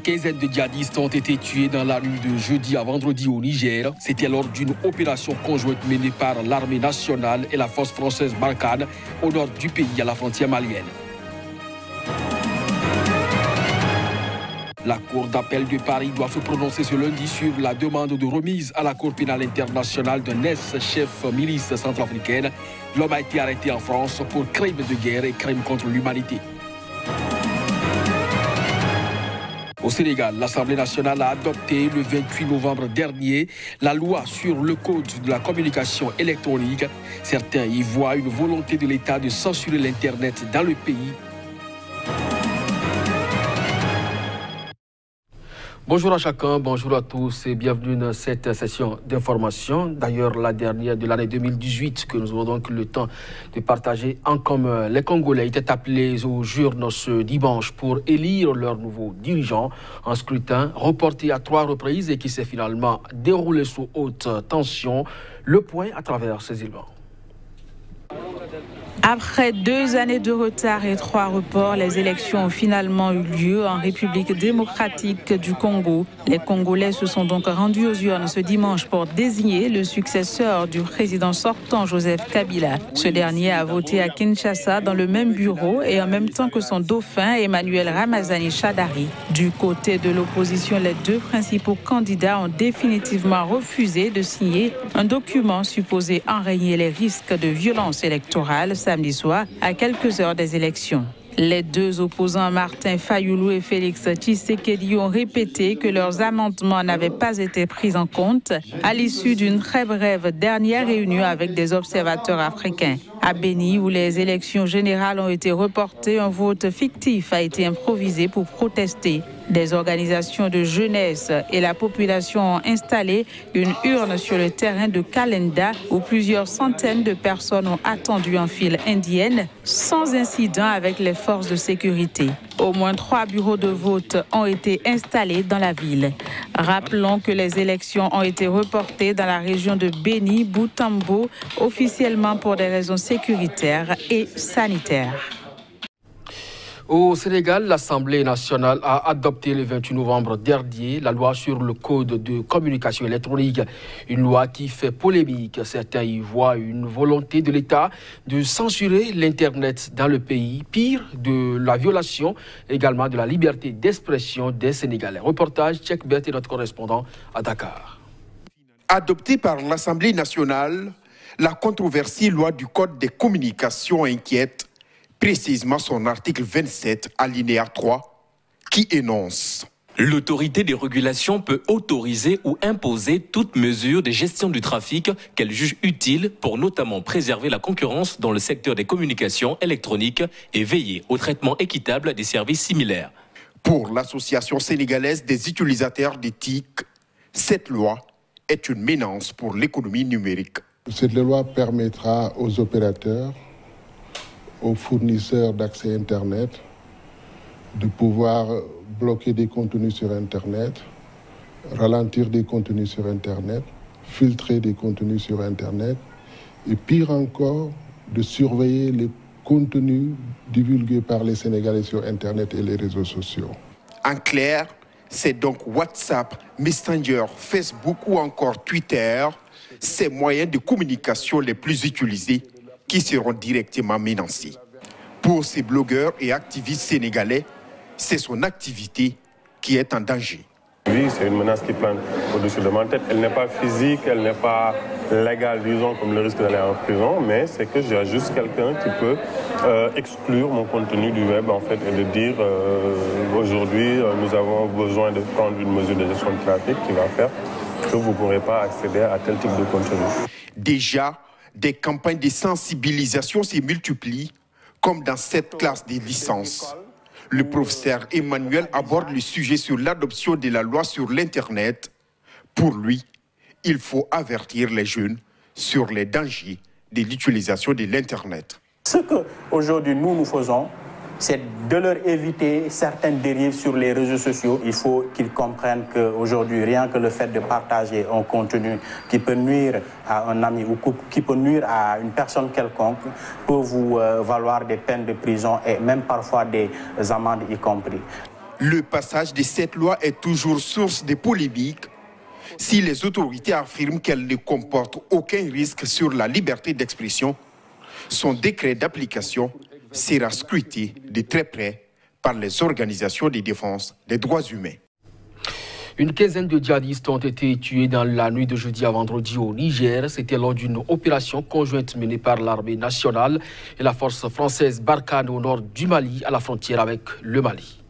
quinzaine de djihadistes ont été tués dans la nuit de jeudi à vendredi au Niger. C'était lors d'une opération conjointe menée par l'armée nationale et la force française Barkhane au nord du pays, à la frontière malienne. La Cour d'appel de Paris doit se prononcer ce lundi sur la demande de remise à la Cour pénale internationale d'un ex-chef milice centrafricaine. L'homme a été arrêté en France pour crimes de guerre et crimes contre l'humanité. Au Sénégal, l'Assemblée nationale a adopté le 28 novembre dernier la loi sur le code de la communication électronique. Certains y voient une volonté de l'État de censurer l'Internet dans le pays. Bonjour à chacun, bonjour à tous et bienvenue dans cette session d'information. D'ailleurs, la dernière de l'année 2018 que nous aurons donc le temps de partager en commun. Les Congolais étaient appelés aux urnes ce dimanche pour élire leur nouveau dirigeant. Un scrutin reporté à 3 reprises et qui s'est finalement déroulé sous haute tension. Le point à travers ces éléments. Après 2 années de retard et 3 reports, les élections ont finalement eu lieu en République démocratique du Congo. Les Congolais se sont donc rendus aux urnes ce dimanche pour désigner le successeur du président sortant Joseph Kabila. Ce dernier a voté à Kinshasa dans le même bureau et en même temps que son dauphin Emmanuel Ramazani Shadari. Du côté de l'opposition, les 2 principaux candidats ont définitivement refusé de signer un document supposé enrayer les risques de violence électorale samedi soir, à quelques heures des élections. Les 2 opposants, Martin Fayoulou et Félix Tshisekedi, ont répété que leurs amendements n'avaient pas été pris en compte à l'issue d'une très brève dernière réunion avec des observateurs africains. À Béni, où les élections générales ont été reportées, un vote fictif a été improvisé pour protester. Des organisations de jeunesse et la population ont installé une urne sur le terrain de Kalenda où plusieurs centaines de personnes ont attendu en file indienne sans incident avec les forces de sécurité. Au moins 3 bureaux de vote ont été installés dans la ville. Rappelons que les élections ont été reportées dans la région de Béni, Boutambo, officiellement pour des raisons sécuritaires et sanitaires. Au Sénégal, l'Assemblée nationale a adopté le 28 novembre dernier la loi sur le code de communication électronique. Une loi qui fait polémique. Certains y voient une volonté de l'État de censurer l'Internet dans le pays. Pire, de la violation également de la liberté d'expression des Sénégalais. Reportage Tchèque Bert et notre correspondant à Dakar. Adoptée par l'Assemblée nationale, la controversée loi du code des communications inquiète précisément son article 27, alinéa 3, qui énonce: l'autorité des régulations peut autoriser ou imposer toute mesure de gestion du trafic qu'elle juge utile pour notamment préserver la concurrence dans le secteur des communications électroniques et veiller au traitement équitable des services similaires. Pour l'Association sénégalaise des utilisateurs des TIC, cette loi est une menace pour l'économie numérique. Cette loi permettra aux opérateurs, aux fournisseurs d'accès Internet, de pouvoir bloquer des contenus sur Internet, ralentir des contenus sur Internet, filtrer des contenus sur Internet, et pire encore, de surveiller les contenus divulgués par les Sénégalais sur Internet et les réseaux sociaux. En clair, c'est donc WhatsApp, Messenger, Facebook ou encore Twitter, ces moyens de communication les plus utilisés qui seront directement menacés. Pour ces blogueurs et activistes sénégalais, c'est son activité qui est en danger. Oui, c'est une menace qui plane au-dessus de ma tête. Elle n'est pas physique, elle n'est pas légale, disons, comme le risque d'aller en prison, mais c'est que j'ai juste quelqu'un qui peut exclure mon contenu du web, en fait, et de dire aujourd'hui, nous avons besoin de prendre une mesure de gestion de trafic qui va faire que vous ne pourrez pas accéder à tel type de contenu. Déjà, des campagnes de sensibilisation se multiplient, comme dans cette classe des licences. Le professeur Emmanuel aborde le sujet sur l'adoption de la loi sur l'Internet. Pour lui, il faut avertir les jeunes sur les dangers de l'utilisation de l'Internet. Ce qu'aujourd'hui nous faisons, c'est de leur éviter certaines dérives sur les réseaux sociaux. Il faut qu'ils comprennent qu'aujourd'hui, rien que le fait de partager un contenu qui peut nuire à un ami ou qui peut nuire à une personne quelconque peut vous valoir des peines de prison et même parfois des amendes y compris. Le passage de cette loi est toujours source de polémiques si les autorités affirment qu'elle ne comporte aucun risque sur la liberté d'expression. Son décret d'application sera scruté de très près par les organisations de défense des droits humains. Une quinzaine de djihadistes ont été tués dans la nuit de jeudi à vendredi au Niger. C'était lors d'une opération conjointe menée par l'armée nationale et la force française Barkhane au nord du Mali, à la frontière avec le Mali.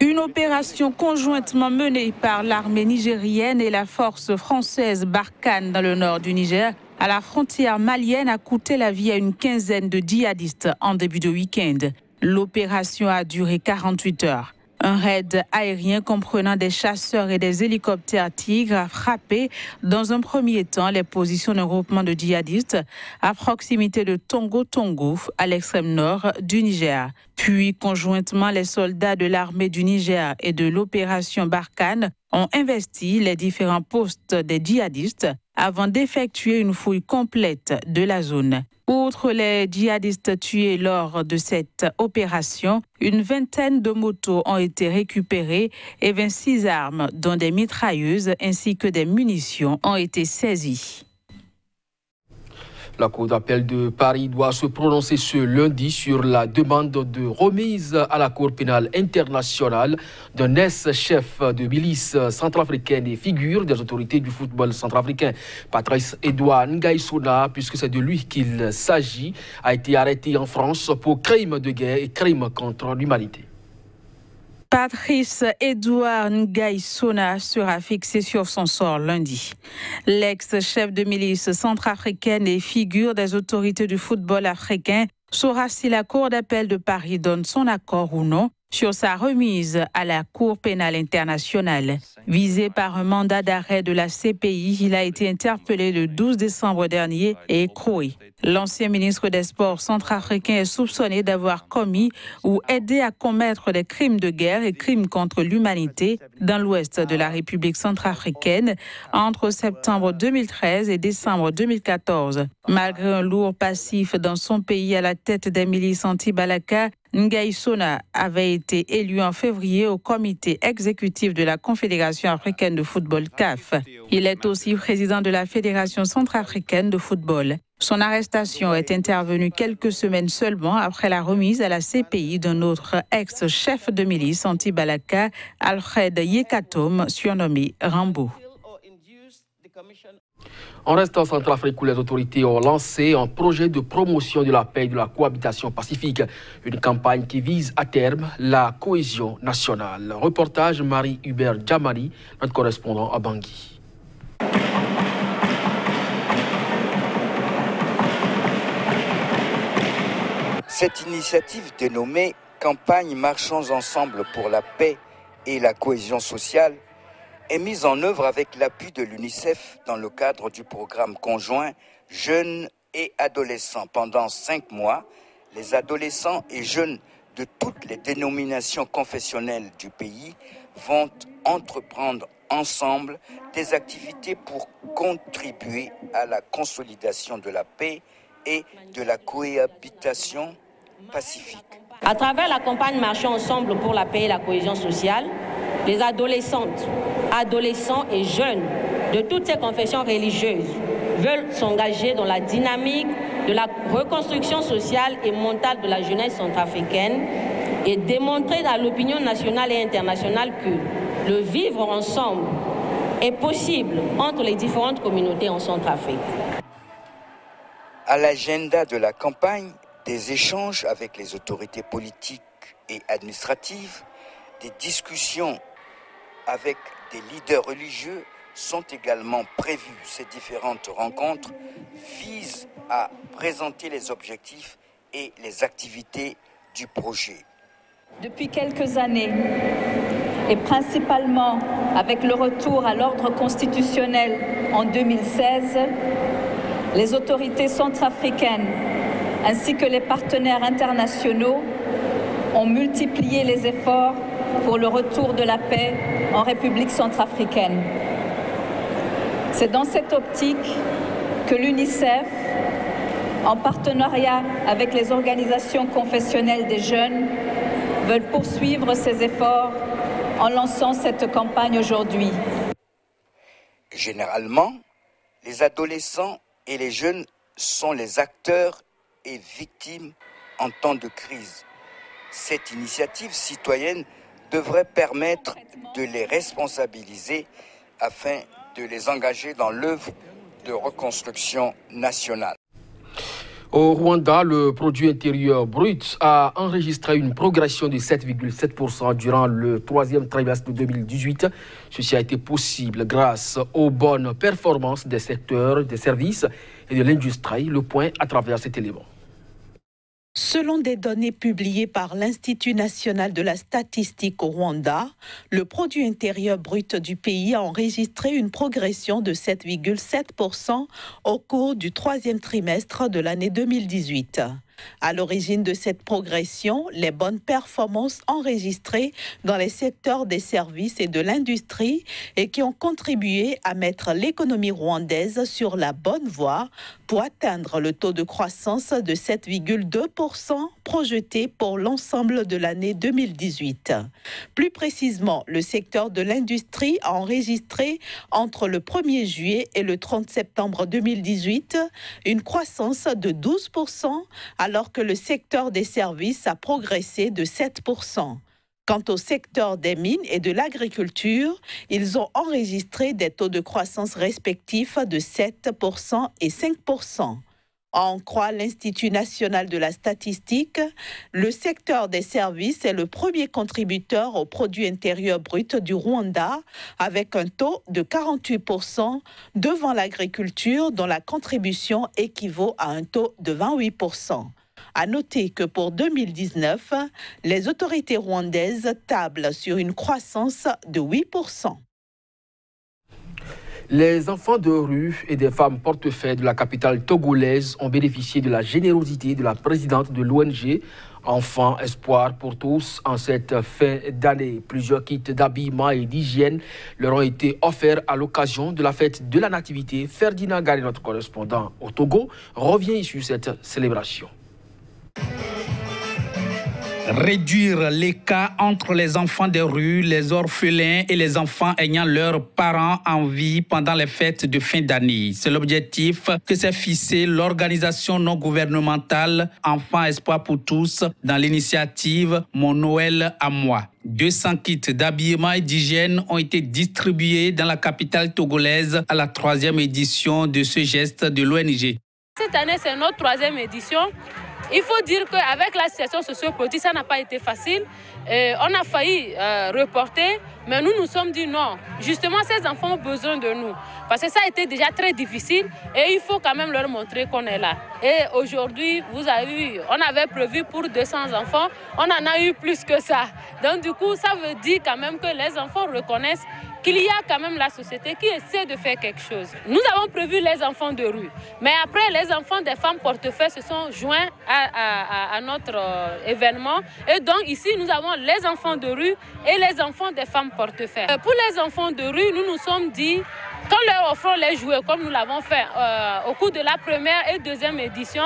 Une opération conjointement menée par l'armée nigérienne et la force française Barkhane dans le nord du Niger, à la frontière malienne, a coûté la vie à une quinzaine de djihadistes en début de week-end. L'opération a duré 48 heures. Un raid aérien comprenant des chasseurs et des hélicoptères Tigre a frappé dans un premier temps les positions d'un groupement de djihadistes à proximité de Tongo-Tongo, à l'extrême nord du Niger. Puis, conjointement, les soldats de l'armée du Niger et de l'opération Barkhane ont investi les différents postes des djihadistes avant d'effectuer une fouille complète de la zone. Outre les djihadistes tués lors de cette opération, une vingtaine de motos ont été récupérées et 26 armes, dont des mitrailleuses ainsi que des munitions, ont été saisies. La Cour d'appel de Paris doit se prononcer ce lundi sur la demande de remise à la Cour pénale internationale d'un ex-chef de milice centrafricaine et figure des autorités du football centrafricain. Patrice Edouard Ngaïsona, puisque c'est de lui qu'il s'agit, a été arrêté en France pour crimes de guerre et crimes contre l'humanité. Patrice Edouard Ngaïsona sera fixé sur son sort lundi. L'ex-chef de milice centrafricaine et figure des autorités du football africain saura si la Cour d'appel de Paris donne son accord ou non sur sa remise à la Cour pénale internationale. Visé par un mandat d'arrêt de la CPI, il a été interpellé le 12 décembre dernier et écroué. L'ancien ministre des Sports centrafricain est soupçonné d'avoir commis ou aidé à commettre des crimes de guerre et crimes contre l'humanité dans l'ouest de la République centrafricaine entre septembre 2013 et décembre 2014. Malgré un lourd passif dans son pays à la tête des milices anti-Balaka, Ngaïsona avait été élu en février au comité exécutif de la Confédération africaine de football CAF. Il est aussi président de la Fédération centrafricaine de football. Son arrestation est intervenue quelques semaines seulement après la remise à la CPI d'un autre ex-chef de milice anti-Balaka, Alfred Yekatom, surnommé Rambo. En restant en Centrafrique, où les autorités ont lancé un projet de promotion de la paix et de la cohabitation pacifique, une campagne qui vise à terme la cohésion nationale. Reportage Marie-Hubert Djamari, notre correspondant à Bangui. Cette initiative dénommée « Campagne Marchons ensemble pour la paix et la cohésion sociale » est mise en œuvre avec l'appui de l'UNICEF dans le cadre du programme conjoint Jeunes et Adolescents. Pendant 5 mois, les adolescents et jeunes de toutes les dénominations confessionnelles du pays vont entreprendre ensemble des activités pour contribuer à la consolidation de la paix et de la cohabitation pacifique. À travers la campagne Marchons ensemble pour la paix et la cohésion sociale, les adolescentes, adolescents et jeunes de toutes ces confessions religieuses veulent s'engager dans la dynamique de la reconstruction sociale et mentale de la jeunesse centrafricaine et démontrer à l'opinion nationale et internationale que le vivre ensemble est possible entre les différentes communautés en Centrafrique. À l'agenda de la campagne, des échanges avec les autorités politiques et administratives, des discussions avec des leaders religieux sont également prévues. Ces différentes rencontres visent à présenter les objectifs et les activités du projet. Depuis quelques années, et principalement avec le retour à l'ordre constitutionnel en 2016, les autorités centrafricaines ainsi que les partenaires internationaux ont multiplié les efforts pour le retour de la paix en République centrafricaine. C'est dans cette optique que l'UNICEF, en partenariat avec les organisations confessionnelles des jeunes, veulent poursuivre ces efforts en lançant cette campagne aujourd'hui. Généralement, les adolescents et les jeunes sont les acteurs et victimes en temps de crise. Cette initiative citoyenne devrait permettre de les responsabiliser afin de les engager dans l'œuvre de reconstruction nationale. Au Rwanda, le produit intérieur brut a enregistré une progression de 7,7% durant le troisième trimestre de 2018. Ceci a été possible grâce aux bonnes performances des secteurs des services et de l'industrie. Le point à travers cet élément. Selon des données publiées par l'Institut national de la statistique au Rwanda, le produit intérieur brut du pays a enregistré une progression de 7,7% au cours du troisième trimestre de l'année 2018. À l'origine de cette progression, les bonnes performances enregistrées dans les secteurs des services et de l'industrie et qui ont contribué à mettre l'économie rwandaise sur la bonne voie pour atteindre le taux de croissance de 7,2% projeté pour l'ensemble de l'année 2018. Plus précisément, le secteur de l'industrie a enregistré entre le 1er juillet et le 30 septembre 2018 une croissance de 12%, alors que le secteur des services a progressé de 7%. Quant au secteur des mines et de l'agriculture, ils ont enregistré des taux de croissance respectifs de 7% et 5%. En croit l'Institut national de la statistique, le secteur des services est le premier contributeur au produit intérieur brut du Rwanda, avec un taux de 48%, devant l'agriculture dont la contribution équivaut à un taux de 28%. À noter que pour 2019, les autorités rwandaises tablent sur une croissance de 8%. Les enfants de rue et des femmes portefeuilles de la capitale togolaise ont bénéficié de la générosité de la présidente de l'ONG Enfants Espoir pour tous en cette fin d'année. Plusieurs kits d'habillement et d'hygiène leur ont été offerts à l'occasion de la fête de la Nativité. Ferdinand Gari, notre correspondant au Togo, revient sur cette célébration. Réduire l'écart entre les enfants des rues, les orphelins et les enfants ayant leurs parents en vie pendant les fêtes de fin d'année. C'est l'objectif que s'est fixé l'organisation non gouvernementale Enfants Espoir pour tous dans l'initiative Mon Noël à moi. 200 kits d'habillement et d'hygiène ont été distribués dans la capitale togolaise à la 3e édition de ce geste de l'ONG. Cette année, c'est notre 3e édition. Il faut dire qu'avec la situation sociopolitique, ça n'a pas été facile. On a failli reporter, mais nous nous sommes dit non. Justement, ces enfants ont besoin de nous. Parce que ça a été déjà très difficile et il faut quand même leur montrer qu'on est là. Et aujourd'hui, vous avez vu, on avait prévu pour 200 enfants, on en a eu plus que ça. Donc du coup, ça veut dire quand même que les enfants reconnaissent qu'il y a quand même la société qui essaie de faire quelque chose. Nous avons prévu les enfants de rue, mais après les enfants des femmes portefeuilles se sont joints à notre événement. Et donc ici, nous avons les enfants de rue et les enfants des femmes portefeuilles. Pour les enfants de rue, nous nous sommes dit, quand leur offrons les jouets, comme nous l'avons fait au cours de la 1e et 2e édition,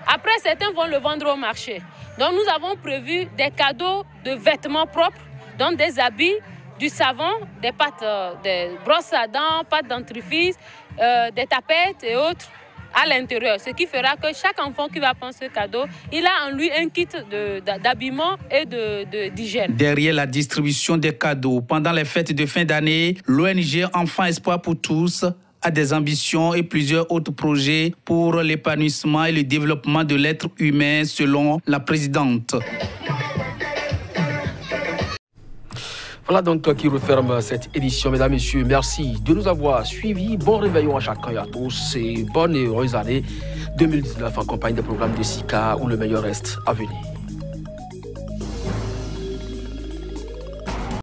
après certains vont le vendre au marché. Donc nous avons prévu des cadeaux de vêtements propres, donc des habits, du savon, des pâtes, des brosses à dents, pâtes dentifrice, des tapettes et autres à l'intérieur. Ce qui fera que chaque enfant qui va prendre ce cadeau, il a en lui un kit d'habillement et d'hygiène. Derrière la distribution des cadeaux pendant les fêtes de fin d'année, l'ONG Enfants Espoir pour tous a des ambitions et plusieurs autres projets pour l'épanouissement et le développement de l'être humain, selon la présidente. Voilà donc qui referme cette édition. Mesdames, Messieurs, merci de nous avoir suivis. Bon réveillon à chacun et à tous et bonne et heureuse année 2019 en compagnie des programmes de SICA où le meilleur reste à venir.